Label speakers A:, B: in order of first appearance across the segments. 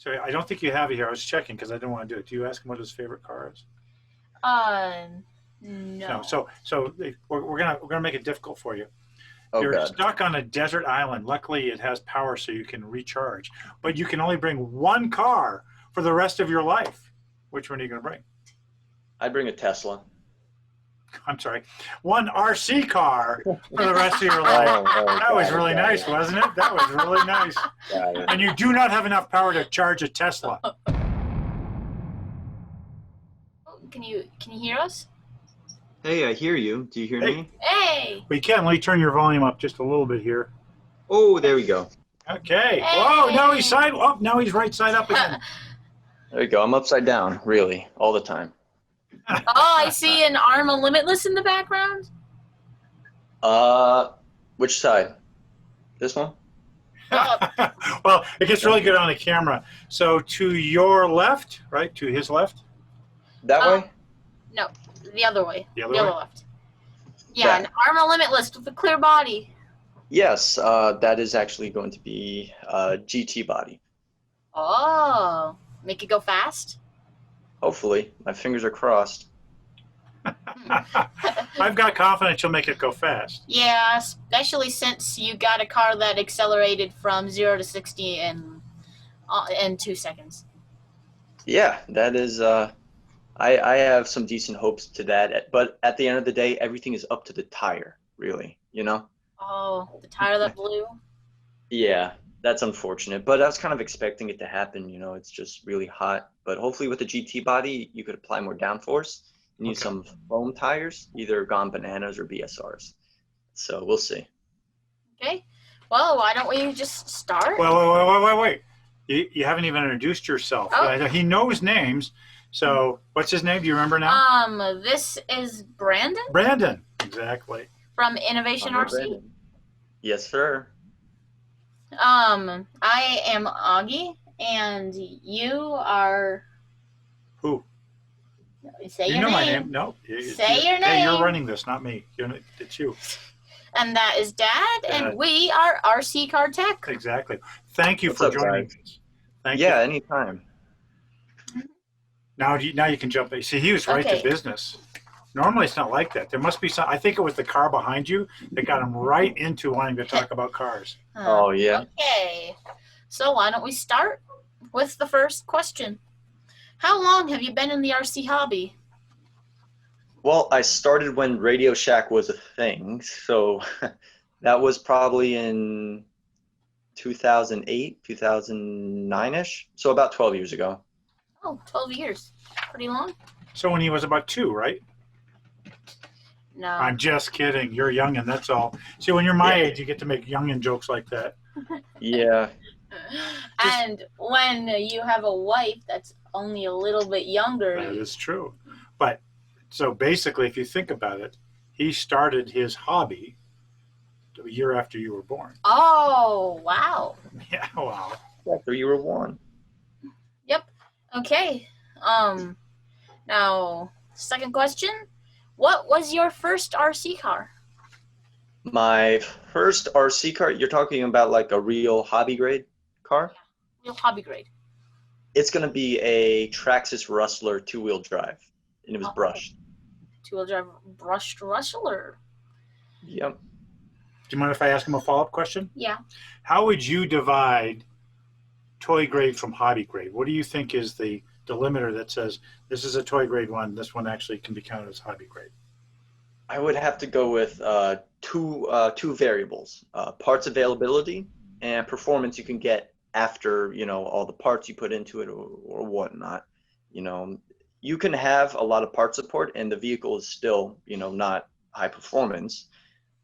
A: So I don't think you have it here. I was checking because I didn't want to do it. Do you ask him what his favorite car is?
B: Uh,
A: No.
B: no.
A: So we're gonna make it difficult for you.
C: Oh
A: You're
C: God.
A: stuck on a desert island. Luckily, it has power so you can recharge, but you can only bring one car for the rest of your life. Which one are you going to bring?
C: I'd bring a Tesla.
A: I'm sorry, one RC car for the rest of your life. That was really nice, wasn't it? That was really nice.
C: Got it.
A: And you do not have enough power to charge a Tesla.
B: Can you hear us?
C: Hey, I hear you. Do you hear
A: Hey.
C: me?
B: Hey.
A: We can. Let me turn your volume up just a little bit here.
C: Oh, there we go.
A: Okay.
B: Hey.
A: Whoa! Now he's now he's right side up again.
C: There you go. I'm upside down, really, all the time.
B: Oh, I see an Arma Limitless in the background.
C: Which side? This one?
A: Well, it gets really good on the camera. So to your left, right? To his left?
C: That way?
B: No, the other way.
A: The other way?
B: left. Yeah, an Arma Limitless with a clear body.
C: Yes, that is actually going to be a GT body.
B: Oh, make it go fast?
C: Hopefully. My fingers are crossed.
A: I've got confidence you'll make it go fast.
B: Yeah, especially since you got a car that accelerated from 0 to 60 in 2 seconds.
C: Yeah, that is, I have some decent hopes to that. But at the end of the day, everything is up to the tire, really, you know?
B: Oh, the tire that blew?
C: Yeah, that's unfortunate. But I was kind of expecting it to happen, you know, it's just really hot. But hopefully with the GT body, you could apply more downforce and use some foam tires, either Gone Bananas or BSRs. So we'll see.
B: Okay. Well, why don't we just start?
A: Wait. You haven't even introduced yourself.
B: Oh.
A: He knows names. So what's his name? Do you remember now?
B: This is Brandon
A: Brandon. Exactly.
B: from Innovation RC.
C: Brandon. Yes, sir.
B: I am Augie, and you are...
A: Who?
B: Say
A: You
B: your
A: know
B: name.
A: my name. No.
B: Say your name.
A: Hey, you're running this, not me. It's you.
B: And that is Dad,
A: Dad.
B: and we are RC Car Tech.
A: Exactly. Thank you
C: What's
A: for
C: up,
A: joining
C: guys?
A: us. Thank you.
C: Yeah, anytime.
A: Now you can jump in. See, he was right
B: Okay.
A: to business. Normally it's not like that. There must be some. I think it was the car behind you that got him right into wanting to talk about cars.
C: Oh, yeah.
B: Okay. So why don't we start with the first question? How long have you been in the RC hobby?
C: Well, I started when Radio Shack was a thing, so that was probably in 2008, 2009-ish, so about 12 years ago.
B: Oh, 12 years. Pretty long?
A: So when he was about 2, right?
B: No.
A: I'm just kidding. You're youngin', that's all. See, when you're my
C: Yeah.
A: age, you get to make youngin' jokes like that.
C: Yeah.
B: And when you have a wife that's only a little bit younger.
A: That is true. But so basically, if you think about it, he started his hobby a year after you were born.
B: Oh, wow.
A: Yeah, wow.
C: After you were born.
B: Yep. Okay. Now, second question. What was your first RC car?
C: My first RC car, you're talking about like a real hobby grade car?
B: Real hobby grade.
C: It's going to be a Traxxas Rustler 2-wheel drive, and it was brushed.
B: 2-wheel drive brushed Rustler.
C: Yep.
A: Do you mind if I ask him a follow-up question?
B: Yeah.
A: How would you divide toy grade from hobby grade? What do you think is the delimiter that says this is a toy grade one, this one actually can be counted as hobby grade?
C: I would have to go with two variables, parts availability and performance you can get after, you know, all the parts you put into it or whatnot. You know, you can have a lot of part support and the vehicle is still, you know, not high performance,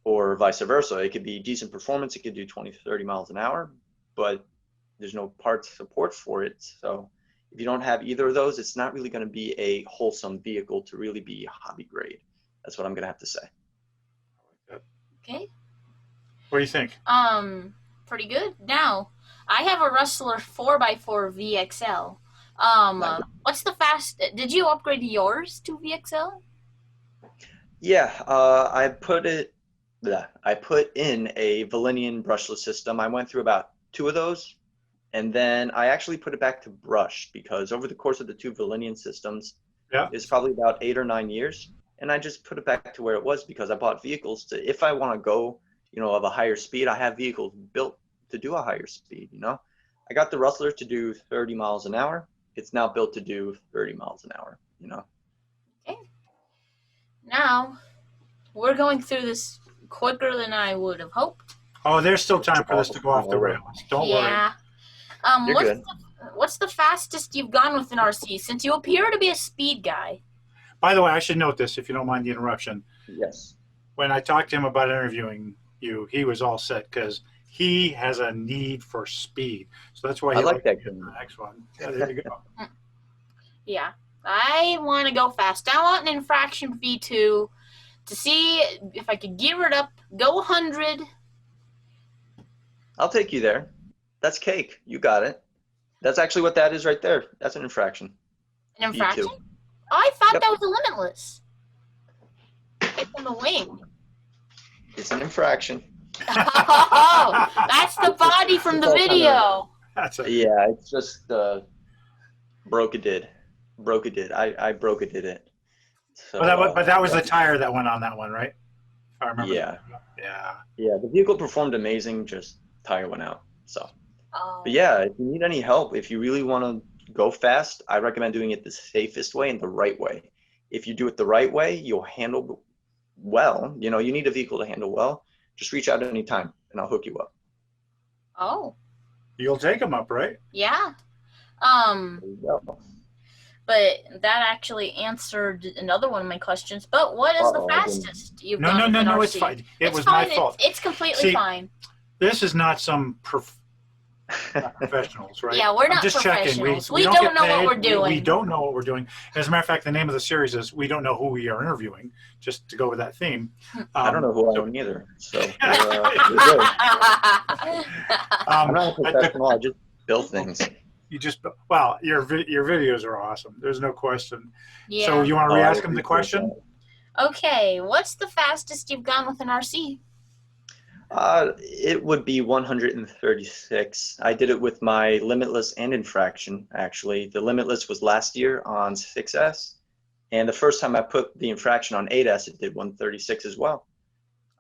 C: or vice versa. It could be decent performance. It could do 20 to 30 miles an hour, but there's no parts support for it. So if you don't have either of those, it's not really going to be a wholesome vehicle to really be hobby grade. That's what I'm going to have to say.
B: Okay.
A: What do you think?
B: Pretty good. Now, I have a Rustler 4x4 VXL. What's the did you upgrade yours to VXL?
C: Yeah, I put in a Valinian brushless system. I went through about 2 of those, And then I actually put it back to brush because over the course of the two Valinian systems,
A: Yeah.
C: it's probably about 8 or 9 years. And I just put it back to where it was because I bought vehicles to, if I want to go, of a higher speed, I have vehicles built to do a higher speed, I got the Rustler to do 30 miles an hour. It's now built to do 30 miles an hour,
B: Okay. Now, we're going through this quicker than I would have hoped.
A: Oh, there's still time for this to go off the rails. Don't worry.
B: Yeah.
C: You're good.
B: What's the fastest you've gone with an RC, since you appear to be a speed guy?
A: By the way, I should note this, if you don't mind the interruption.
C: Yes.
A: When I talked to him about interviewing you, he was all set because he has a need for speed. So that's why he
C: I like
A: liked
C: that
A: to get
C: game.
A: the next one. Yeah, there you go.
B: Yeah. I want to go fast. I want an infraction V2 to see if I could gear it up, go 100.
C: I'll take you there. That's cake. You got it. That's actually what that is right there. That's an infraction.
B: An infraction?
C: V2.
B: Oh, I thought
C: Yep.
B: that was a limitless. It's on the wing.
C: It's an infraction.
B: Oh, that's the body from the video.
A: That's it.
C: Yeah, it's just broke it did. I broke it. So,
A: But that was the tire that went on that one, right? If I remember.
C: Yeah.
A: Yeah.
C: The vehicle performed amazing, just tire went out. So,
B: Oh.
C: but yeah, if you need any help, if you really want to go fast, I recommend doing it the safest way and the right way. If you do it the right way, you'll handle well. You need a vehicle to handle well. Just reach out at any time, and I'll hook you up.
B: Oh,
A: You'll take them up, right?
B: yeah.
C: There you go.
B: But that actually answered another one of my questions. But what is the
C: Uh-oh, I didn't-
B: fastest you've
A: No,
B: gone
A: no,
B: with
A: no,
B: an
A: no.
B: RC?
A: It's fine. It
B: It's
A: was
B: fine.
A: my fault.
B: It's completely
A: See,
B: fine.
A: This is not some professionals, right?
B: Yeah, we're
A: I'm
B: not
A: just checking.
B: professionals. We
A: don't
B: don't
A: get
B: know what
A: paid.
B: we're doing.
A: We don't know what we're doing. As a matter of fact, the name of the series is "We Don't Know Who We Are Interviewing." Just to go with that theme.
C: I don't know who
A: so-
C: I am either. So you're good. I'm not a
A: but
C: professional. I just build things.
A: your videos are awesome. There's no question.
B: Yeah.
A: So you want to
C: Oh, I
A: re-ask him the
C: appreciate
A: question?
C: that.
B: Okay, what's the fastest you've gone with an RC?
C: It would be 136. I did it with my Limitless and Infraction, actually. The Limitless was last year on 6S, and the first time I put the Infraction on 8S, it did 136 as well.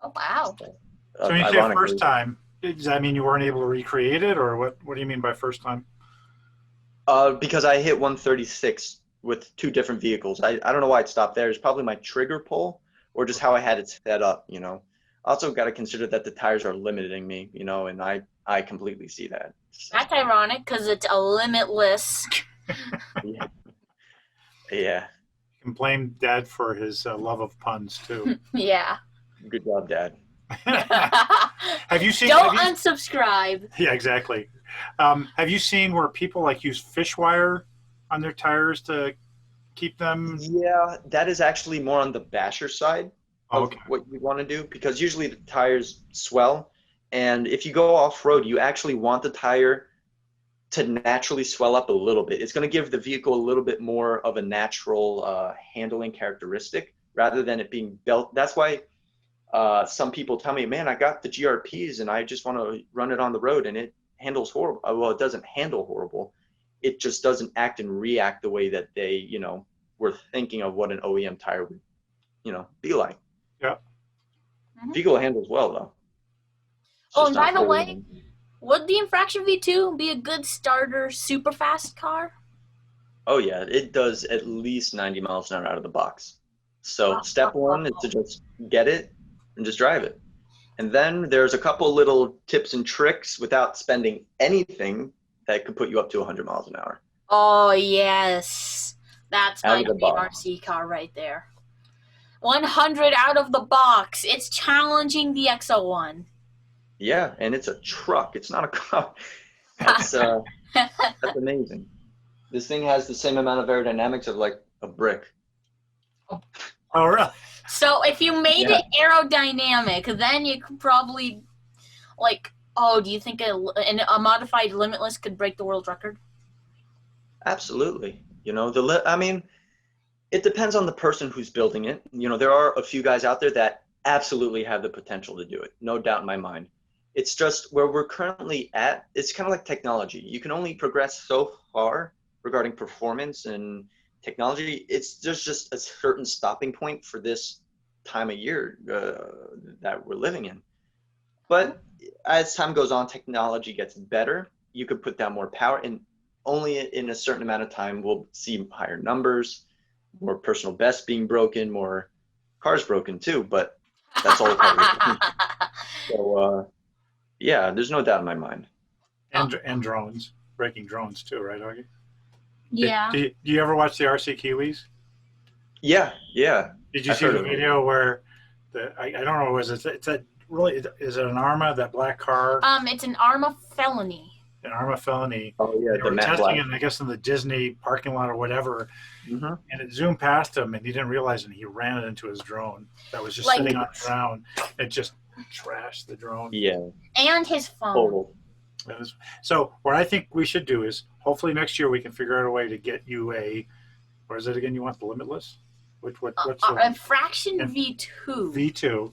B: Oh, wow.
A: So when you say first time, does that mean you weren't able to recreate it, or what? What do you mean by first time?
C: Because I hit 136 with two different vehicles. I don't know why it stopped there. It's probably my trigger pull or just how I had it set up, Also got to consider that the tires are limiting me, and I completely see that. So,
B: That's ironic because it's a limitless.
C: yeah.
A: You can blame Dad for his love of puns too.
B: Yeah.
C: Good job, Dad.
A: Have you seen?
B: Don't unsubscribe.
A: Yeah, exactly. Have you seen where people use fish wire on their tires to keep them?
C: Yeah, that is actually more on the basher side of what you want to do, because usually the tires swell, and if you go off-road, you actually want the tire to naturally swell up a little bit. It's going to give the vehicle a little bit more of a natural handling characteristic rather than it being built. That's why some people tell me, man, I got the GRPs and I just want to run it on the road and it handles horrible. Well, it doesn't handle horrible. It just doesn't act and react the way that they, were thinking of what an OEM tire would, be like.
A: Yeah.
C: Vehicle handles well, though. It's
B: Oh,
C: just
B: and
C: not
B: by the
C: for
B: way,
C: everyone.
B: would the Infraction V2 be a good starter super fast car?
C: Oh, yeah, it does at least 90 miles an hour out of the box. So step one is to just get it and just drive it. And then there's a couple little tips and tricks without spending anything that could put you up to 100 miles an hour.
B: Oh, yes. That's
C: Out
B: my
C: of the
B: dream
C: box.
B: RC car right there. 100 out of the box. It's challenging the XO1.
C: Yeah, and it's a truck. It's not a car. That's amazing. This thing has the same amount of aerodynamics of like a brick.
A: Oh, really?
B: So if you made it aerodynamic, then you could probably, do you think a modified Limitless could break the world record?
C: Absolutely. It depends on the person who's building it. There are a few guys out there that absolutely have the potential to do it. No doubt in my mind. It's just where we're currently at. It's kind of like technology. You can only progress so far regarding performance and technology. There's just a certain stopping point for this time of year that we're living in. But as time goes on, technology gets better. You could put down more power, and only in a certain amount of time we'll see higher numbers, more personal bests being broken, more cars broken too. But that's all part of it. So yeah, there's no doubt in my mind.
A: And drones, breaking drones too, right, Augie?
B: Yeah.
A: Do you ever watch the RC Kiwis?
C: Yeah, yeah.
A: Did you
C: I've
A: see
C: heard
A: the
C: of it.
A: video where I don't know, was it, it's a really, is it an Arma, that black car,
B: It's an Arma felony.
A: an Arma felony?
C: Oh yeah,
A: They
C: the
A: were
C: matte
A: testing
C: black.
A: it, I guess, in the Disney parking lot or whatever,
C: Mm-hmm.
A: and it zoomed past him, and he didn't realize it, and he ran it into his drone that was just
B: Like-
A: sitting on the ground. It just trashed the drone.
C: Yeah.
B: And his phone.
C: Total.
A: So what I think we should do is, hopefully next year we can figure out a way to get you or is it again, you want the limitless? What's the
B: Infraction V2.
A: V2?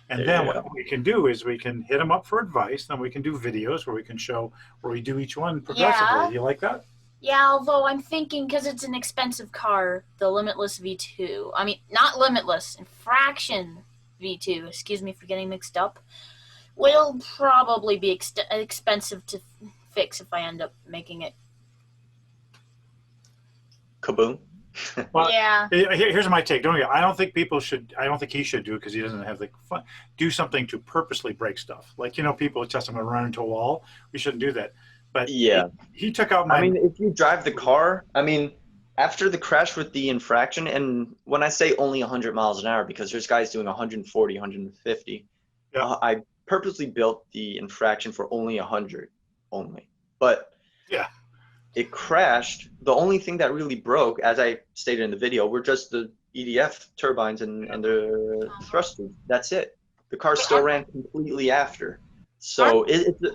A: And then what we can do is we can hit them up for advice. Then we can do videos where we can show where we do each one progressively.
B: Yeah.
A: You like that?
B: Yeah, although I'm thinking because it's an expensive car, the Limitless V2. I mean, not Limitless, Infraction V2. Excuse me for getting mixed up. Will probably be expensive to fix if I end up making it.
C: Kaboom.
A: Well,
B: Yeah.
A: Here's my take. I don't think people should. I don't think he should do it because he doesn't have the fun. Do something to purposely break stuff. Like, people test him and run into a wall. We shouldn't do that. But
C: Yeah.
A: he took out my.
C: I mean, if you drive the car, after the crash with the infraction, and when I say only 100 miles an hour, because there's guys doing 140, 150,
A: Yeah.
C: I purposely built the infraction for only 100 only. But
A: Yeah.
C: it crashed. The only thing that really broke, as I stated in the video, were just the EDF turbines and the thrusters. That's it. The car still ran completely after. So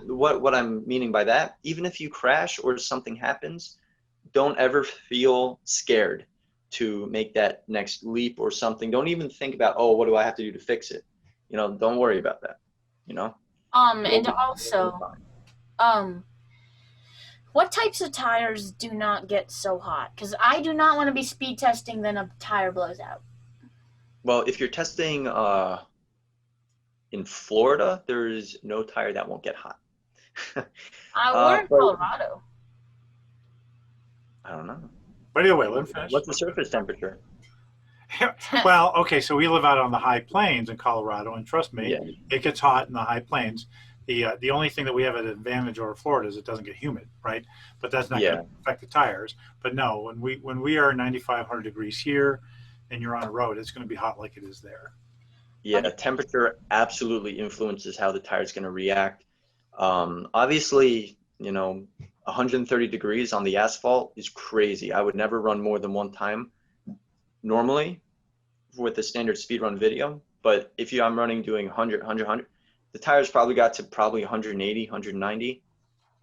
C: what I'm meaning by that, even if you crash or something happens, don't ever feel scared to make that next leap or something. Don't even think about, oh, what do I have to do to fix it? Don't worry about that.
B: And also, what types of tires do not get so hot? Because I do not want to be speed testing, then a tire blows out.
C: Well, if you're testing in Florida, there's no tire that won't get hot.
B: We're in Colorado.
C: I don't know.
A: But either way, let him finish.
C: What's the surface temperature?
A: Well, okay, so we live out on the high plains in Colorado, and trust me,
C: Yeah.
A: it gets hot in the high plains. The only thing that we have an advantage over Florida is it doesn't get humid, right? But that's not going to affect the tires. But no, when we are 9,500 degrees here, and you're on a road, it's going to be hot like it is there.
C: Yeah, temperature absolutely influences how the tire is going to react. Obviously, 130 degrees on the asphalt is crazy. I would never run more than one time normally with the standard speed run video. But if I'm running doing 100, the tires probably got to 180, 190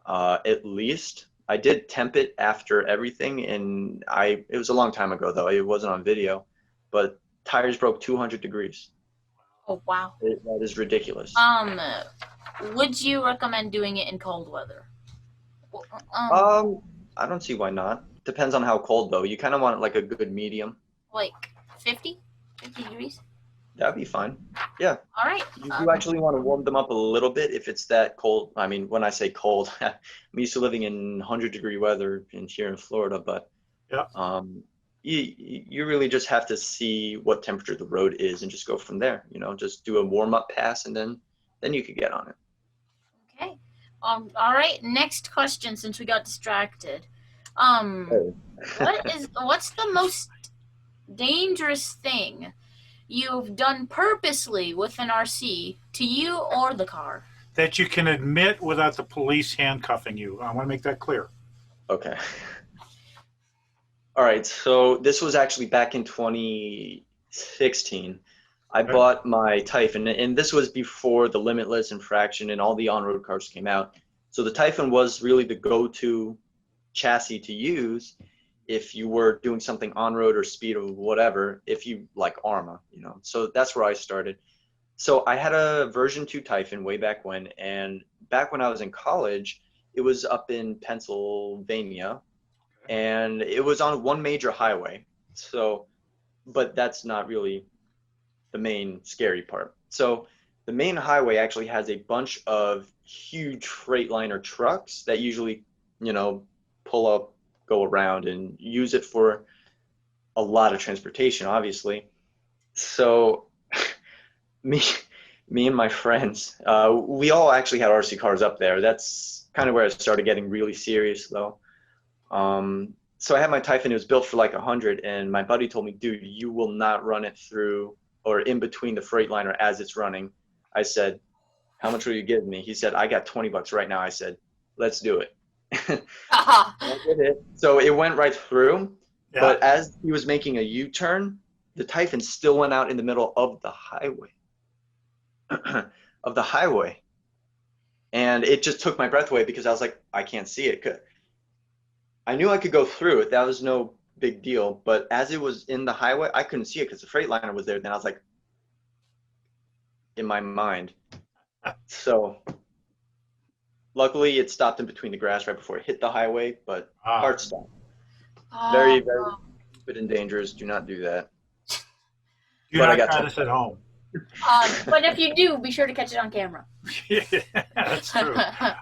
C: at least. I did temp it after everything, and it was a long time ago though. It wasn't on video, but tires broke 200 degrees.
B: Oh, wow.
C: That is ridiculous.
B: Would you recommend doing it in cold weather?
C: I don't see why not. Depends on how cold though. You kind of want like a good medium.
B: Like 50 degrees?
C: That'd be fine. Yeah.
B: All right.
C: You actually want to warm them up a little bit if it's that cold. I mean, when I say cold, I'm used to living in 100-degree weather here in Florida, but you really just have to see what temperature the road is and just go from there. Just do a warm-up pass, and then you could get on it.
B: Okay. All right. Next question, since we got distracted. What's the most dangerous thing you've done purposely with an RC, to you or the car?
A: That you can admit without the police handcuffing you. I want to make that clear.
C: Okay. All right. So this was actually back in 2016. I bought my Typhon, and this was before the Limitless, Infraction, and all the on-road cars came out. So the Typhon was really the go-to chassis to use if you were doing something on-road or speed or whatever, if you like Arma, So that's where I started. So I had a version 2 Typhon way back when, and back when I was in college, it was up in Pennsylvania, and it was on one major highway. So, but that's not really the main scary part. So the main highway actually has a bunch of huge Freightliner trucks that usually, you know, pull up, go around, and use it for a lot of transportation, obviously. So me me and my friends, we all actually had RC cars up there. That's kind of where I started getting really serious, though. So I had my Typhon. It was built for like 100, and my buddy told me, dude, you will not run it through or in between the Freightliner as it's running. I said, how much will you give me? He said, I got $20 right now. I said, let's do it. I did it. So it went right through,
A: Yeah.
C: but as he was making a U-turn, the Typhon still went out in the middle of the highway. Of the highway. And it just took my breath away because I was like, I can't see it. I knew I could go through it. That was no big deal. But as it was in the highway, I couldn't see it because the Freightliner was there. Then I was like, in my mind. So luckily it stopped in between the grass right before it hit the highway, but hard stop. Very, very stupid and dangerous. Do not do that.
A: Do
C: But I
A: not
C: got
A: try this at home.
B: But if you do, be sure to catch it on camera.
A: Yeah, that's true.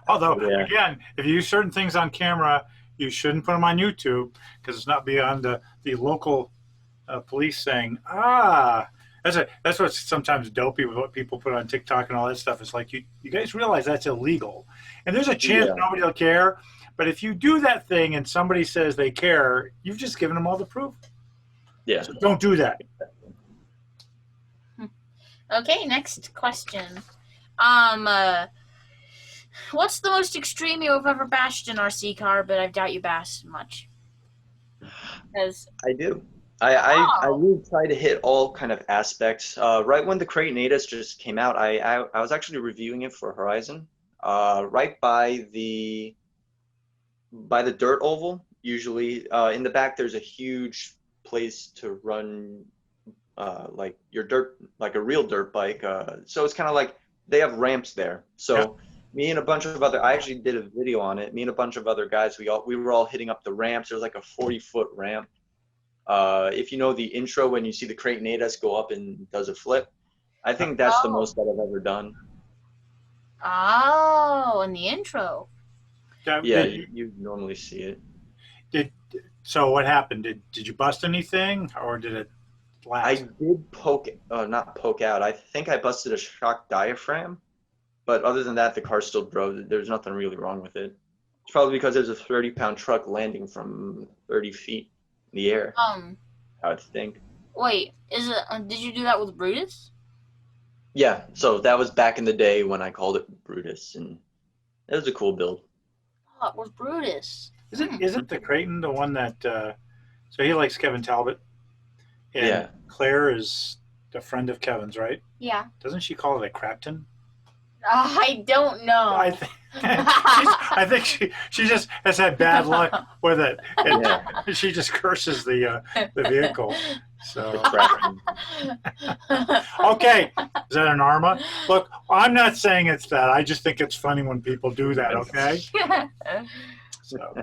A: Although,
C: Yeah.
A: again, if you use certain things on camera, you shouldn't put them on YouTube because it's not beyond the local police saying, that's what's sometimes dopey with what people put on TikTok and all that stuff. It's like, you guys realize that's illegal. And there's a chance nobody will care. But if you do that thing and somebody says they care, you've just given them all the proof.
C: Yeah.
A: So don't do that.
B: Okay, next question. What's the most extreme you've ever bashed an RC car? But I doubt you bashed much.
C: I do. I really try to hit all kind of aspects. Right when the Crate Natus just came out, I was actually reviewing it for Horizon. Right by the dirt oval. Usually, in the back, there's a huge place to run, like your dirt, like a real dirt bike. So it's kind of like they have ramps there. So me and a bunch of I actually did a video on it. Me and a bunch of other guys, we were all hitting up the ramps. There's like a 40-foot ramp. If you know the intro when you see the Crate Natus go up and does a flip, I think that's the most that I've ever done.
B: Oh, in the intro.
C: Yeah, you normally see it.
A: So what happened? Did you bust anything, or did it last?
C: I did not poke out. I think I busted a shock diaphragm, but other than that, the car still drove. There's nothing really wrong with it. It's probably because there's a 30-pound truck landing from 30 feet in the air. I would think.
B: Wait, did you do that with Brutus?
C: Yeah, so that was back in the day when I called it Brutus, and it was a cool build.
B: Oh, it was Brutus.
A: Isn't the Creighton the one that? So he likes Kevin Talbot. And
C: Yeah.
A: Claire is a friend of Kevin's, right?
B: Yeah.
A: Doesn't she call it a Crapton?
B: I don't know.
A: I think she just has had bad luck with it. And she just curses the vehicle. So okay, is that an Arma? Look, I'm not saying it's that. I just think it's funny when people do that. Okay. So.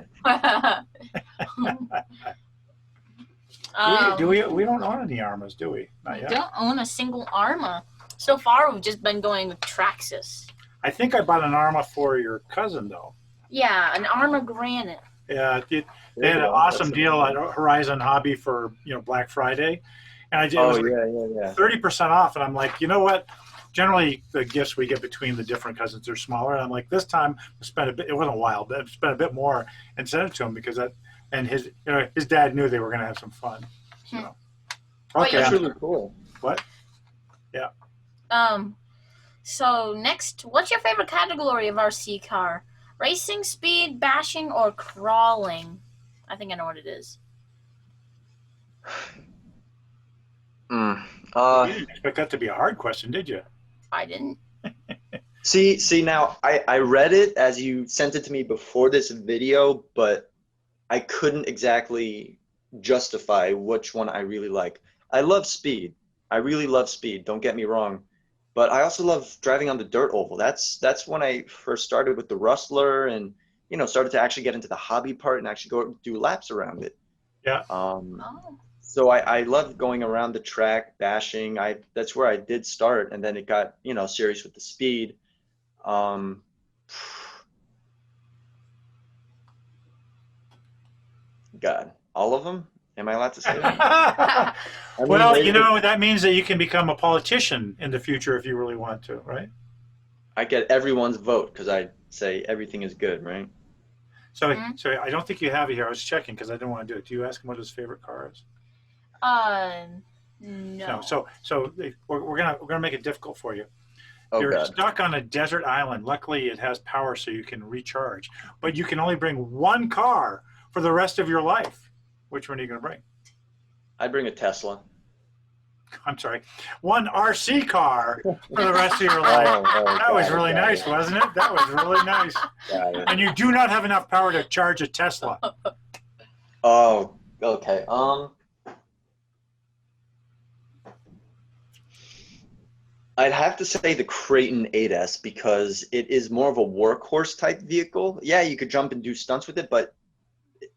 A: We don't own any Armas, do we? Not yet.
B: We don't own a single Arma. So far, we've just been going with Traxxas.
A: I think I bought an Arma for your cousin, though.
B: Yeah, an Arma Granite.
A: Yeah, they had an awesome deal at Horizon Hobby for Black Friday, and it was 30% off. And I'm like, you know what? Generally, the gifts we get between the different cousins are smaller. And I'm like, this time we spent a bit. It wasn't wild, but I spent a bit more and sent it to him because that. And his dad knew they were going to have some fun. So.
C: Okay, that's really cool.
A: What? Yeah.
B: So next, what's your favorite category of RC car? Racing, speed, bashing, or crawling? I think I know what it is.
A: You didn't expect that to be a hard question, did you?
B: I didn't.
C: See now, I read it as you sent it to me before this video, but I couldn't exactly justify which one I really like. I love speed. I really love speed. Don't get me wrong. But I also love driving on the dirt oval. That's when I first started with the Rustler and, started to actually get into the hobby part and actually go do laps around it.
A: Yeah.
B: Oh.
C: So I love going around the track, bashing. That's where I did start, and then it got, serious with the speed. Um, God, all of them? Am I allowed to say that? I mean,
A: Well, that means that you can become a politician in the future if you really want to, right?
C: I get everyone's vote because I say everything is good, right?
A: So, I don't think you have it here. I was checking because I didn't want to do it. Do you ask him what his favorite car is?
B: No.
A: So we're gonna make it difficult for you.
C: Oh,
A: You're
C: God.
A: stuck on a desert island. Luckily, it has power so you can recharge, but you can only bring one car for the rest of your life. Which one are you going to bring?
C: I'd bring a Tesla.
A: I'm sorry, one RC car for the rest of your life. That was really nice, wasn't it? That was really nice. And you do not have enough power to charge a Tesla.
C: Oh, okay. I'd have to say the Creighton 8S because it is more of a workhorse type vehicle. Yeah, you could jump and do stunts with it, but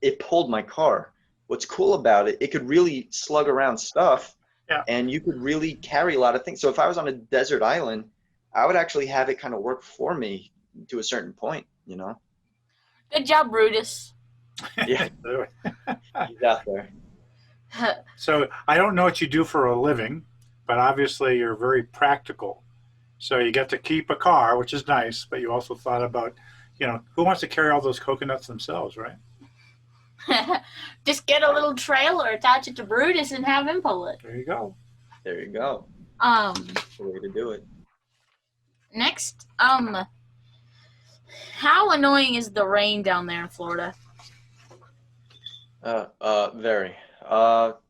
C: it pulled my car. What's cool about it, it could really slug around stuff, and you could really carry a lot of things. So if I was on a desert island, I would actually have it kind of work for me to a certain point,
B: Good job, Brutus.
C: Yeah, he's out there.
A: So I don't know what you do for a living, but obviously you're very practical. So you get to keep a car, which is nice, but you also thought about, who wants to carry all those coconuts themselves, right?
B: Just get a little trailer, attach it to Brutus, and have him pull it.
A: There you go.
C: There you go. The way to do it.
B: Next, how annoying is the rain down there in Florida?
C: Very.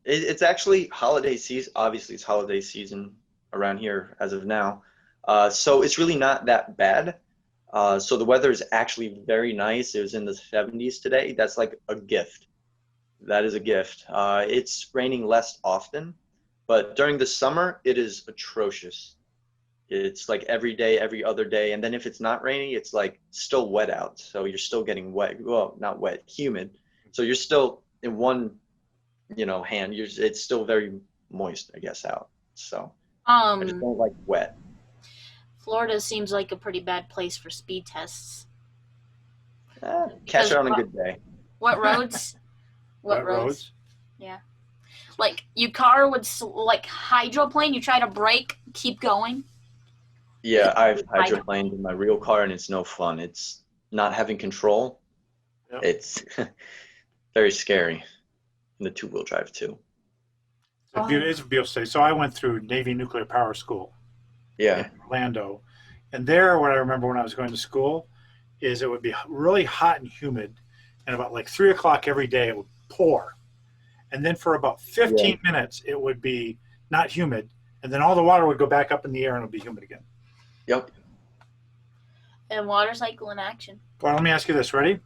C: It's actually holiday season. Obviously, it's holiday season around here as of now. So it's really not that bad. So the weather is actually very nice. It was in the 70s today. That's like a gift. That is a gift. It's raining less often, but during the summer, it is atrocious. It's like every day, every other day. And then if it's not raining, it's like still wet out. So you're still getting wet. Well, not wet, humid. So you're still in one, hand. It's still very moist, I guess, out. So I just don't like wet.
B: Florida seems like a pretty bad place for speed tests.
C: Catch it on a good day.
B: What roads?
A: What roads?
B: Yeah. Like, your car would, like, hydroplane, you try to brake, keep going.
C: Yeah, I've hydroplaned in my real car, and it's no fun. It's not having control. Yep. It's very scary. And the two-wheel drive, too.
A: It's a beautiful state. So I went through Navy Nuclear Power School.
C: Yeah.
A: In Orlando. And there, what I remember when I was going to school is it would be really hot and humid. And about like 3 o'clock every day, it would pour. And then for about 15 minutes, it would be not humid. And then all the water would go back up in the air and it would be humid again.
C: Yep.
B: And water cycle in action.
A: Well, let me ask you this. Ready?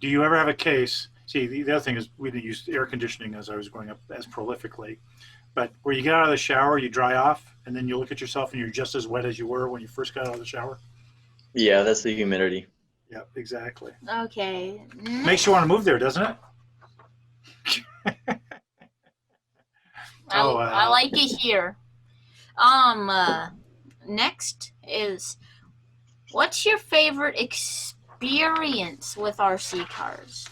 A: Do you ever have a case? See, the other thing is we didn't use air conditioning as I was growing up as prolifically. But where you get out of the shower, you dry off, and then you look at yourself and you're just as wet as you were when you first got out of the shower?
C: Yeah, that's the humidity.
A: Yeah, exactly.
B: Okay.
A: Makes you want to move there, doesn't it?
B: I like it here. Next is, what's your favorite experience with RC cars?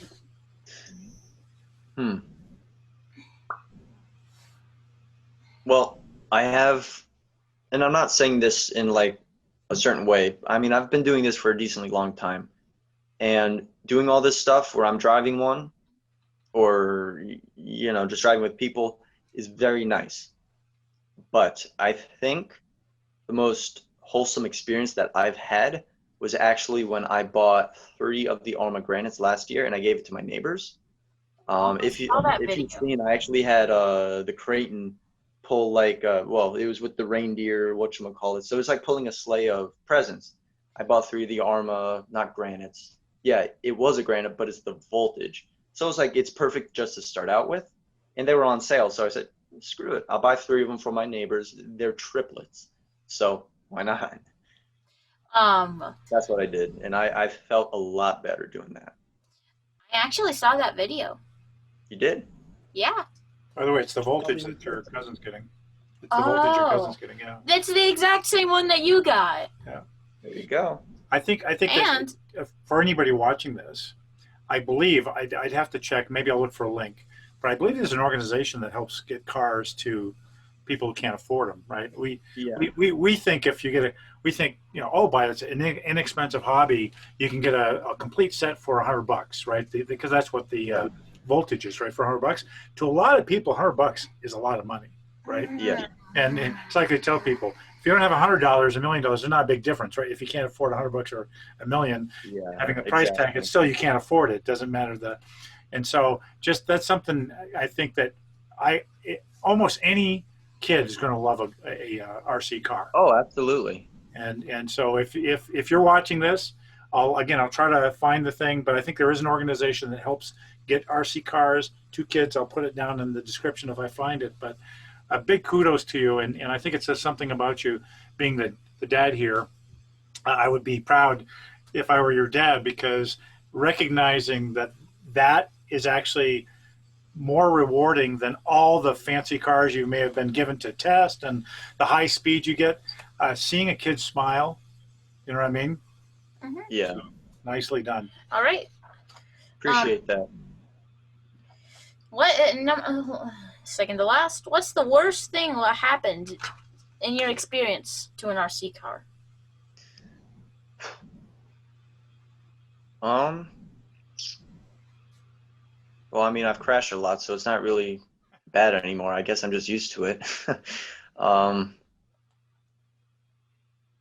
C: Well, I have, and I'm not saying this in like a certain way. I mean, I've been doing this for a decently long time, and doing all this stuff where I'm driving one or, just driving with people is very nice. But I think the most wholesome experience that I've had was actually when I bought 3 of the Arma Granites last year and I gave it to my neighbors. If you've seen, I actually had the Creighton pull like it was with the reindeer, whatchamacallit. So it's like pulling a sleigh of presents. I bought 3 of the Arma, not Granites. Yeah, it was a Granite, but it's the Voltage. So it's like it's perfect just to start out with. And they were on sale, so I said, screw it. I'll buy 3 of them for my neighbors. They're triplets. So why not?
B: I
C: That's what I did, and I felt a lot better doing that.
B: actually saw that video.
C: You did?
B: Yeah.
A: By the way, it's the voltage that your cousin's getting. It's the voltage your cousin's getting. Yeah.
B: That's the exact same one that you got.
A: Yeah.
C: There you go.
A: I think
B: And
A: that for anybody watching this, I believe I'd have to check. Maybe I'll look for a link, but I believe there's an organization that helps get cars to people who can't afford them. Right? We think if you get we think oh, buy it's an inexpensive hobby, you can get a complete set for $100, right? Because that's what the voltage is, right? For $100, to a lot of people, $100 is a lot of money, right?
C: Yeah.
A: And it's like I tell people, if you don't have $100, $1 million, there's not a big difference, right? If you can't afford $100 or $1 million, having a price tag, it's still you can't afford it. Doesn't matter and so just that's something I think that almost any kid is going to love a RC car.
C: Oh, absolutely.
A: And so if you're watching this, I'll try to find the thing, but I think there is an organization that helps get RC cars to kids. I'll put it down in the description if I find it. But a big kudos to you, and I think it says something about you being the dad here. I would be proud if I were your dad, because recognizing that is actually more rewarding than all the fancy cars you may have been given to test and the high speed you get. Seeing a kid smile, you know what I mean?
B: Mm-hmm.
C: Yeah.
A: So, nicely done.
B: All right.
C: Appreciate that.
B: Second to last, what's the worst thing that happened in your experience to an RC car?
C: Well, I mean, I've crashed a lot, so it's not really bad anymore. I guess I'm just used to it.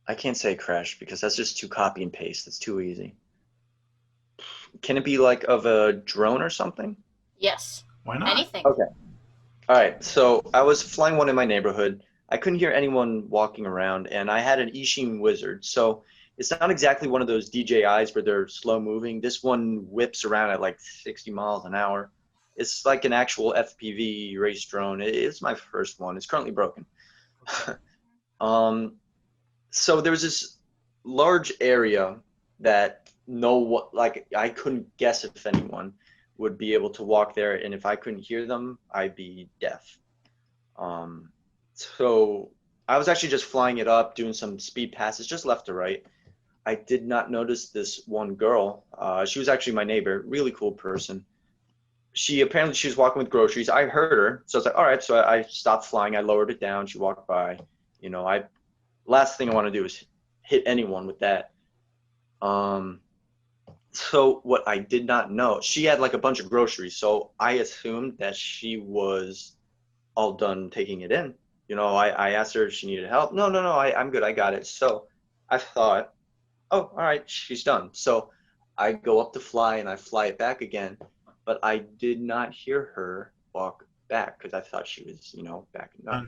C: I can't say crash because that's just too copy and paste. It's too easy. Can it be like of a drone or something?
B: Yes.
A: Why not?
B: Anything.
C: Okay. All right. So I was flying one in my neighborhood. I couldn't hear anyone walking around, and I had an Ishin Wizard. So it's not exactly one of those DJIs where they're slow moving. This one whips around at like 60 miles an hour. It's like an actual FPV race drone. It's my first one. It's currently broken. So there was this large area that I couldn't guess if anyone would be able to walk there, and if I couldn't hear them, I'd be deaf. So I was actually just flying it up, doing some speed passes, just left to right. I did not notice this one girl. She was actually my neighbor, really cool person. She was walking with groceries. I heard her, so I was like, all right. So I stopped flying. I lowered it down. She walked by. Last thing I want to do is hit anyone with that. So what I did not know, she had like a bunch of groceries. So I assumed that she was all done taking it in. I asked her if she needed help. No, I'm good. I got it. So I thought, oh, all right, she's done. So I go up to fly and I fly it back again, but I did not hear her walk back because I thought she was, backing up.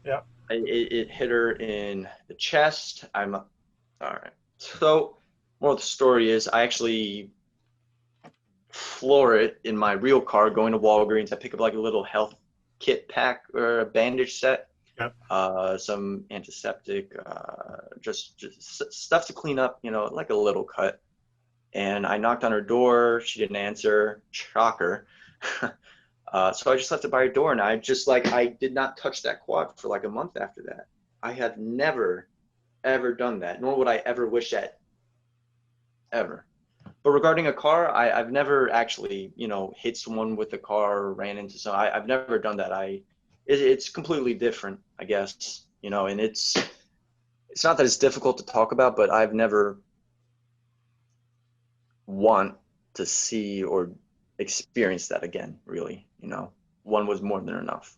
A: Yeah.
C: It hit her in the chest. All right. So more of the story is I actually floor it in my real car going to Walgreens. I pick up like a little health kit pack or a bandage set.
A: Yep.
C: Some antiseptic, just stuff to clean up, like a little cut. And I knocked on her door. She didn't answer. Shocker. So I just left it by her door, and I did not touch that quad for like a month after that. I have never, ever done that, nor would I ever wish that, ever. But regarding a car, I've never actually, hit someone with a car or ran into someone. I've never done that. It's completely different, I guess, and it's not that it's difficult to talk about, but I've never want to see or experience that again, really. One was more than enough.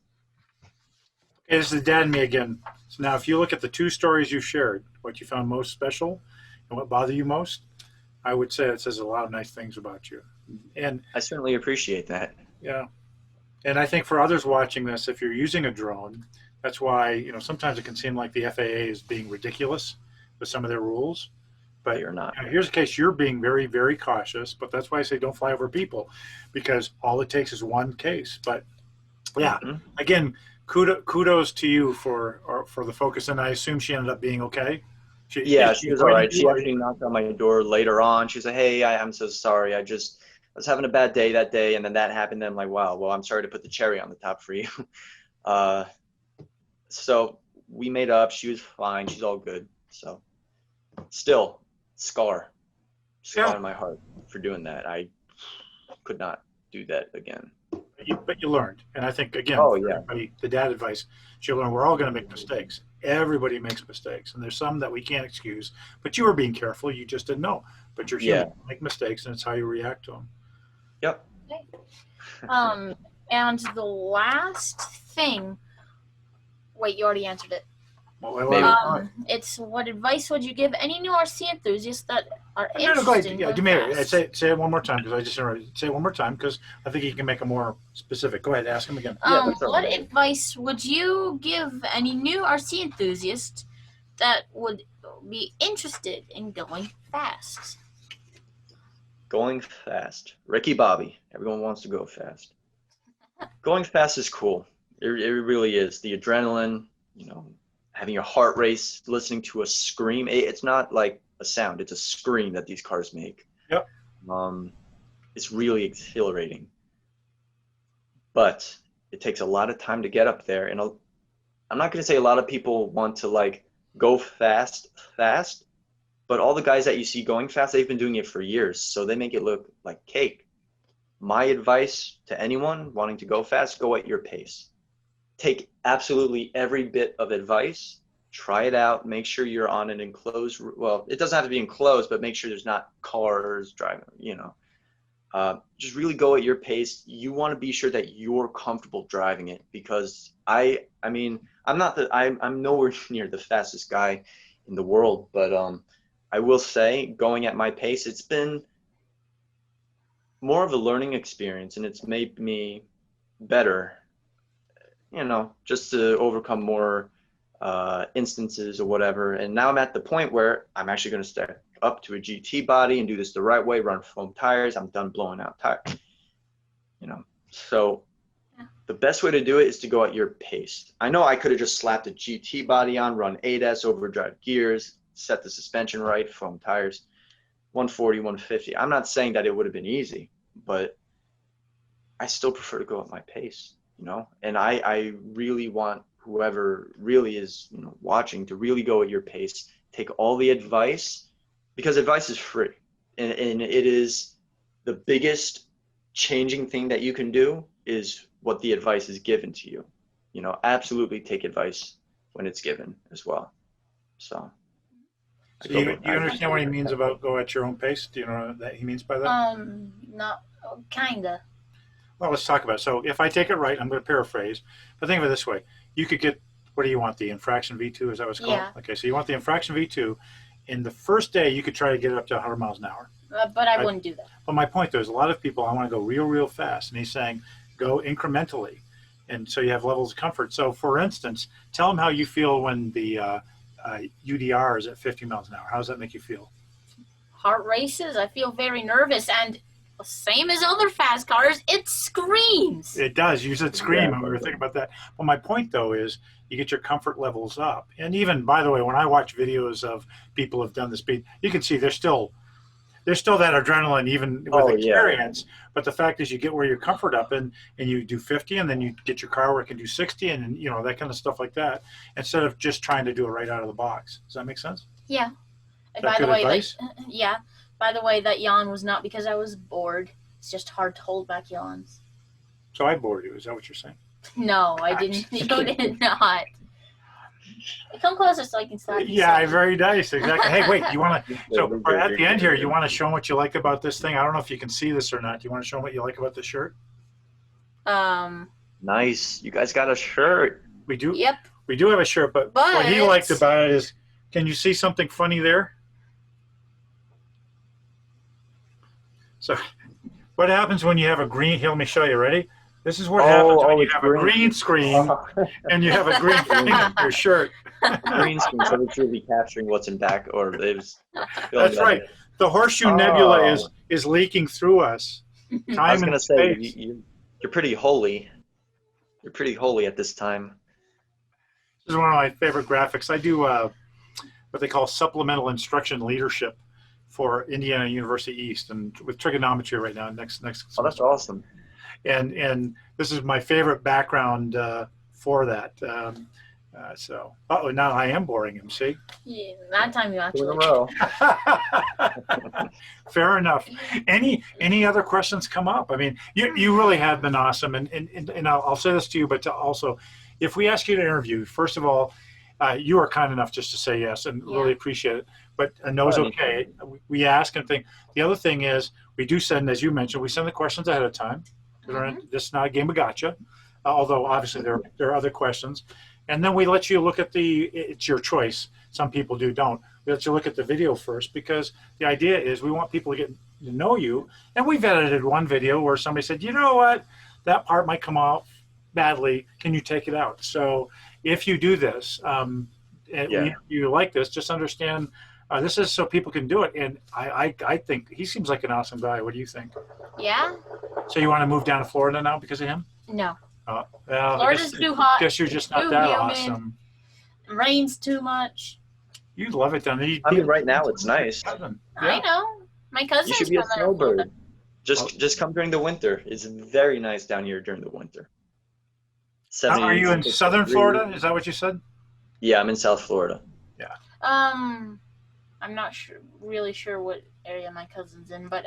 A: Okay, this is Dad and me again. So now if you look at the two stories you shared, what you found most special and what bothered you most, I would say it says a lot of nice things about you. And
C: I certainly appreciate that.
A: yeah. And I think for others watching this, if you're using a drone, that's why, sometimes it can seem like the FAA is being ridiculous with some of their rules. But
C: you're not.
A: Here's a case you're being very, very cautious, but that's why I say don't fly over people, because all it takes is one case. But yeah, again, kudos to you for the focus, and I assume she ended up being okay.
C: Yeah, she was all right. She
A: avoiding
C: actually knocked on my door later on. She said, "Hey, I'm so sorry. I was having a bad day that day, and then that happened. And I'm like, wow, well, I'm sorry to put the cherry on the top for you." Uh, so we made up. She was fine. She's all good. So still, scar in my heart for doing that. I could not do that again.
A: But you learned, and I think again,
C: Oh,
A: for
C: yeah.
A: everybody, the dad advice, you learn we're all going to make mistakes. Everybody makes mistakes, and there's some that we can't excuse. But you were being careful; you just didn't know. But you're human, you make mistakes, and it's how you react to them.
C: Yep.
B: And the last thing. Wait, you already answered it. It's what advice would you give any new RC enthusiasts that are interested?
A: Yeah, do me a say it one more time because I just interrupted. Say it one more time because I think you can make it more specific. Go ahead, ask him again.
B: What advice would you give any new RC enthusiast that would be interested in going fast?
C: Going fast. Ricky Bobby. Everyone wants to go fast. Going fast is cool. It really is. The adrenaline, having your heart race, listening to a scream. It's not like a sound. It's a scream that these cars make.
A: Yep.
C: It's really exhilarating. But it takes a lot of time to get up there. And I'm not going to say a lot of people want to go fast, but all the guys that you see going fast, they've been doing it for years. So they make it look like cake. My advice to anyone wanting to go fast, go at your pace. Take absolutely every bit of advice, try it out, make sure you're on an enclosed, well, it doesn't have to be enclosed, but make sure there's not cars driving, just really go at your pace. You want to be sure that you're comfortable driving it because I'm nowhere near the fastest guy in the world, but I will say going at my pace, it's been more of a learning experience and it's made me better. Just to overcome more instances or whatever. And now I'm at the point where I'm actually going to step up to a GT body and do this the right way, run foam tires. I'm done blowing out tires. So the best way to do it is to go at your pace. I know I could have just slapped a GT body on, run 8S, overdrive gears, set the suspension right, foam tires, 140, 150. I'm not saying that it would have been easy, but I still prefer to go at my pace. And I really want whoever really is watching to really go at your pace, take all the advice, because advice is free and it is the biggest changing thing that you can do is what the advice is given to you. Absolutely take advice when it's given as well. So
A: you understand what he means about go at your own pace? Do you know what that he means by that?
B: Not kinda.
A: Well, let's talk about it. So if I take it right, I'm going to paraphrase, but think of it this way. You could get, what do you want, the infraction V2? Is that what it's called?
B: Yeah.
A: Okay, so you want the infraction V2. In the first day, you could try to get it up to 100 miles an hour.
B: But I wouldn't do that.
A: But my point, though, is a lot of people, I want to go real, real fast. And he's saying, go incrementally. And so you have levels of comfort. So, for instance, tell him how you feel when the UDR is at 50 miles an hour. How does that make you feel?
B: Heart races. I feel very nervous. And same as other fast cars, it screams.
A: It does. You said scream, and we were thinking about that. But my point, though, is you get your comfort levels up. And even, by the way, when I watch videos of people who have done the speed, you can see there's still that adrenaline even with experience. Yeah. But the fact is you get where your comfort up and you do 50 and then you get your car where it can do 60 and that kind of stuff like that instead of just trying to do it right out of the box. Does that make sense?
B: Yeah.
A: And by the way,
B: yeah. By the way, that yawn was not because I was bored. It's just hard to hold back yawns.
A: So I bored you. Is that what you're saying?
B: No, I didn't. You did not. Come closer so I can slap you.
A: Yeah, very nice. Exactly. Hey, wait. You want to? So at the end here, you want to show them what you like about this thing? I don't know if you can see this or not. Do you want to show them what you like about this shirt?
C: Nice. You guys got a shirt.
A: We do.
B: Yep.
A: We do have a shirt, but what he liked about it is, can you see something funny there? So, what happens when you have a green? Here, let me show you. Ready? This is what happens when you have a green screen and you have a green thing on your shirt.
C: Green screen, so it's really capturing what's in back, or it was.
A: That's right. The Horseshoe Nebula is leaking through us.
C: I was going to say you're pretty holy. You're pretty holy at this time.
A: is one of my favorite graphics. I do what they call supplemental instruction leadership for Indiana University East, and with trigonometry right now. Next.
C: Oh, that's awesome.
A: And this is my favorite background for that. So, now I am boring him. See?
B: Yeah, that time you
C: Two in a
B: actually.
C: row.
A: Fair enough. Any other questions come up? I mean, you really have been awesome, and I'll say this to you, but to also, if we ask you to interview, first of all, you are kind enough just to say yes, and really appreciate it. But a no's okay. We ask and think. The other thing is, we do send, as you mentioned, we send the questions ahead of time. This is not a game of gotcha, although obviously there are other questions. And then we let you look at it's your choice. Some people don't. We let you look at the video first, because the idea is we want people to get to know you. And we've edited one video where somebody said, you know what, that part might come out badly. Can you take it out? So if you do this, you like this, just understand this is so people can do it. And I think he seems like an awesome guy. What do you think?
B: Yeah.
A: So you want to move down to Florida now because of him?
B: No.
A: Well,
B: Florida's too hot.
A: Guess you're just not that awesome.
B: Rains too much.
A: You love it down there.
C: I mean, right now it's nice.
B: I know. My cousin's
C: You should be a snowbird. Just come during the winter. It's very nice down here during the winter.
A: Are you in southern Florida? Is that what you said?
C: Yeah, I'm in South Florida.
A: Yeah.
B: I'm not really sure what area my cousin's in, but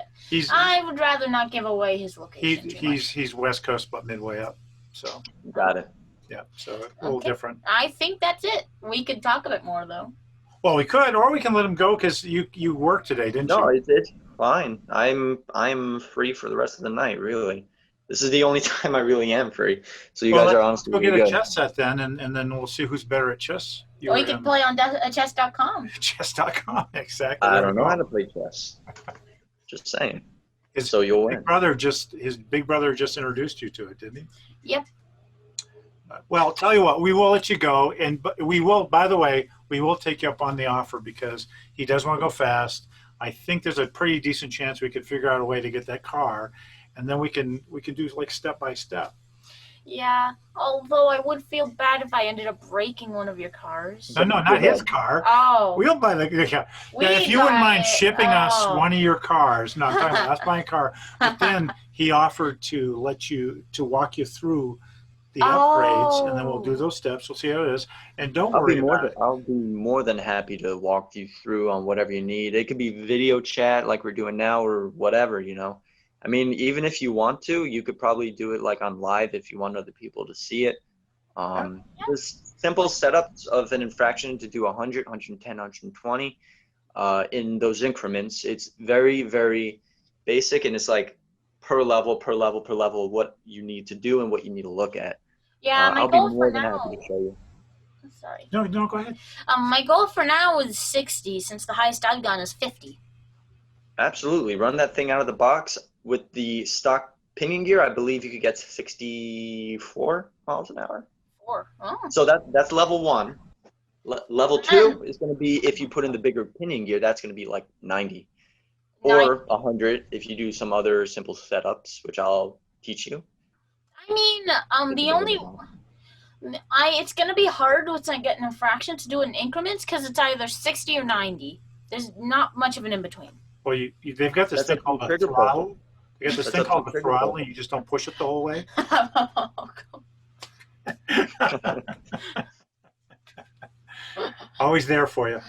B: I would rather not give away his location.
A: He's West Coast, but midway up. So
C: got it.
A: Yeah, so a little different.
B: I think that's it. We could talk a bit more though.
A: Well, we could, or we can let him go because you worked today, didn't you?
C: No, it's fine. I'm free for the rest of the night. Really, this is the only time I really am free. So you guys are honestly really good.
A: We'll get a chess set then, and then we'll see who's better at chess.
B: We can play on chess.com.
A: Chess.com, exactly.
C: I don't know how to play chess. Just saying. So you'll win.
A: His big brother just introduced you to it, didn't he?
B: Yep.
A: Well, I'll tell you what, we will let you go, and we will. By the way, we will take you up on the offer because he does want to go fast. I think there's a pretty decent chance we could figure out a way to get that car, and then we can do like step by step.
B: Yeah, although I would feel bad if I ended up breaking one of your cars.
A: No, not his car.
B: Oh.
A: We'll buy the car. If you wouldn't mind shipping us one of your cars. No, I'm talking about us buying a car. But then he offered to walk you through the upgrades, and then we'll do those steps. We'll see how it is. And don't worry about it.
C: I'll be more than happy to walk you through on whatever you need. It could be video chat like we're doing now or whatever, I mean, even if you want to, you could probably do it like on live if you want other people to see it. There's simple setups of an infraction to do 100, 110, 120 in those increments. It's very, very basic, and it's like per level, what you need to do and what you need to look at.
B: Yeah, my
C: I'll
B: goal
C: be more
B: for
C: than
B: now.
C: happy to show you.
B: Sorry.
A: No, go ahead.
B: My goal for now is 60, since the highest I've gone is 50.
C: Absolutely. Run that thing out of the box. With the stock pinion gear, I believe you could get 64 miles an hour.
B: 4. Oh.
C: So that's level 1. Level 2 is going to be, if you put in the bigger pinion gear, that's going to be like 90. Or 100 if you do some other simple setups, which I'll teach you.
B: I mean, it's going to be hard once I get an infraction to do it in increments because it's either 60 or 90. There's not much of an in-between.
A: Well, they've got this thing called the throttle. They got this thing called the throttle, and you just don't push it the whole way. Always there for you.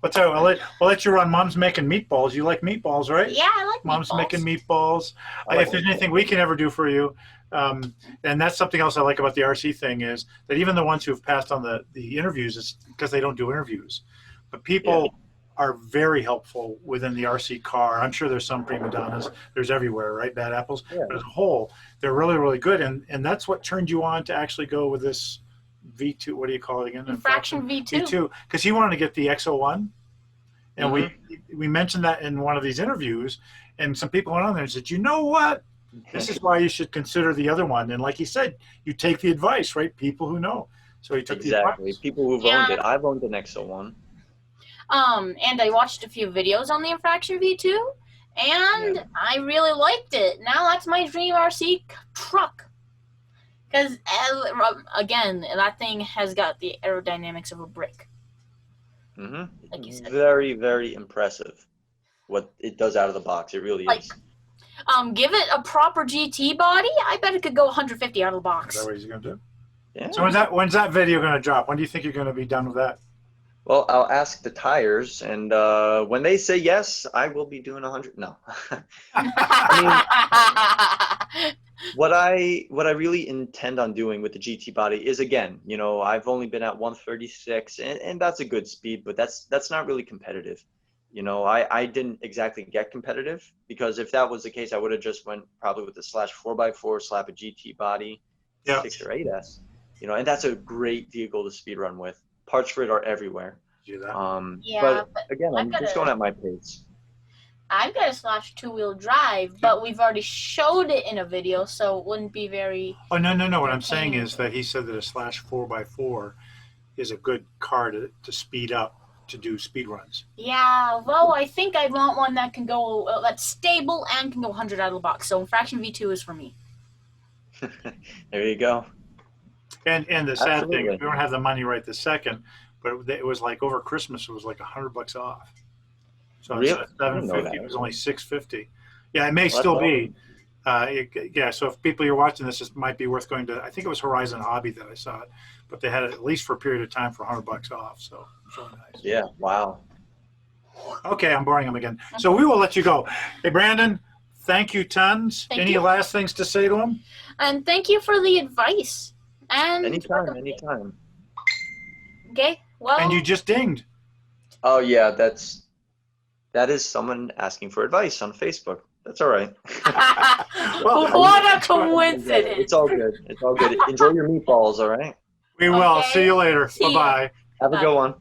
A: We'll let you run. Mom's making meatballs. You like meatballs, right?
B: Yeah, I like
A: Mom's
B: meatballs.
A: making meatballs. If there's anything we can ever do for you, and that's something else I like about the RC thing is that even the ones who've passed on the interviews is because they don't do interviews. But people are very helpful within the RC car. I'm sure there's some prima donnas. There's everywhere, right? Bad apples. Yeah. But as a whole, they're really, really good. And that's what turned you on to actually go with this V2. What do you call it again?
B: Infraction V2.
A: V2. Because he wanted to get the XO1. And we mentioned that in one of these interviews. And some people went on there and said, you know what? This is why you should consider the other one. And like he said, you take the advice, right? People who know. So he took the advice.
C: People who've owned it. I've owned an XO1.
B: And I watched a few videos on the Infraction V2, and I really liked it. Now that's my dream RC truck. Because, again, that thing has got the aerodynamics of a brick. Like you said.
C: Very, very impressive what it does out of the box. It really is.
B: Give it a proper GT body, I bet it could go 150 out of the box.
A: Is that what he's going to do?
C: Yeah.
A: So when's that video going to drop? When do you think you're going to be done with that?
C: Well, I'll ask the tires, and when they say yes, I will be doing 100. No. What I really intend on doing with the GT body is, again, I've only been at 136, and that's a good speed, but that's not really competitive. I didn't exactly get competitive, because if that was the case, I would have just went probably with the slash 4x4, slap a GT body, 6 or 8S, and that's a great vehicle to speed run with. Parts for it are everywhere.
A: Do that.
B: Yeah,
C: but again, I'm just going at my pace.
B: I've got a slash 2-wheel drive, but we've already showed it in a video, so it wouldn't be very...
A: Oh, no. What I'm saying is that he said that a slash 4x4 is a good car to speed up, to do speed runs.
B: Yeah, well, I think I'd want one that can go, that's stable and can go 100 out of the box. So Fraction V2 is for me.
C: There you go.
A: And the sad
C: Absolutely.
A: thing is we don't have the money right this second, but it was like over Christmas, it was like $100 off. So
C: Really?
A: instead of $750, it was only $650. Yeah, it may still be. So if people you're watching this, it might be worth going to. I think it was Horizon Hobby that I saw it, but they had it at least for a period of time for $100 off. So it's really nice.
C: Yeah. Wow.
A: Okay, I'm boring him again. So we will let you go. Hey, Brandon, thank you tons. Any last things to say to him?
B: And thank you for the advice. And
C: Anytime.
B: Okay. Well.
A: And you just dinged.
C: Oh yeah, that is someone asking for advice on Facebook. That's all right.
B: What a coincidence.
C: It's all good. Enjoy your meatballs, all right?
A: We will. See you later. Bye-bye.
C: Have a good one.